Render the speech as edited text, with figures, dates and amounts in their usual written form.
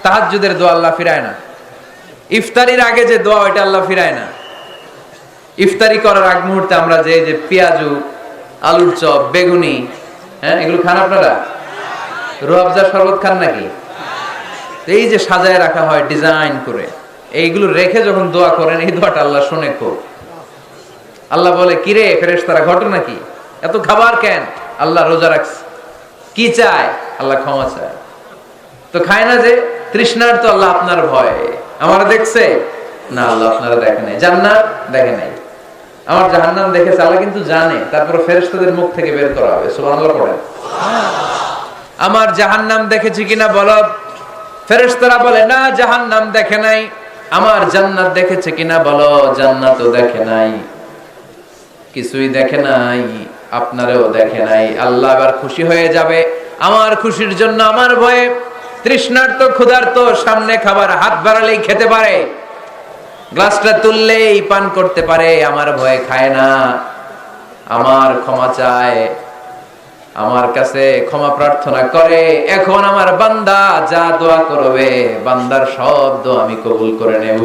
তাহাজ্জুদের দোয়া আল্লাহ ফিরায় না। ইফতারির আগে যে দোয়া ওইটা আল্লাহ ফিরায় না। ইফতারি করার আগ মুহূর্তে আমরা যে পেঁয়াজু, আলুর চপ, বেগুনি, হ্যাঁ এগুলো খান আপনারা? রুয়াবজার শরবত খান নাকি? এই যে সাজায় রাখা হয় ডিজাইন করে, এইগুলো রেখে যখন দোয়া করেন এই দোয়াটা আল্লাহ শুনে খুব। আল্লাহ বলে কিরে ফেরেশতারা ঘটনা কি, এত খাবার কেন? আল্লাহ রোজা রাখছে। কি চায়? আল্লাহ ক্ষমা চায়। তো খায় না যে তৃষ্ণার, তো আল্লাহ আপনার ভয়। আমার দেখছে না, আল্লাহ আপনারা দেখে নাই। জান্নাত দেখে নাই, আমার জাহান্নাম দেখেছে আল্লাহ কিন্তু জানে। তারপর ফেরেশতাদের মুখ থেকে বের করা হবে। সুবহানাল্লাহ পড়েন। আমার জাহান্নাম দেখেছি কিনা বলো। ফেরেশতারা বলে না, জাহান্নাম দেখে নাই। আমার জান্নাত দেখেছে কিনা বলো, জান্নাতও দেখে নাই। কিছুই দেখে নাই, আপনারেও দেখে নাই। আল্লাহ এবার খুশি হয়ে যাবে। আমার খুশির জন্য আমার ভয়ে তৃষ্ণার্ত ক্ষুধার্ত সামনে খাবার হাত বাড়ালেই খেতে পারে, গ্লাসটা তুললেই পান করতে পারে, আমার ভয়ে খায় না। আমার ক্ষমা চায়, আমার কাছে ক্ষমা প্রার্থনা করে। এখন আমার বান্দা যা দোয়া করবে, বান্দার সব দোয়া আমি কবুল করে নেব।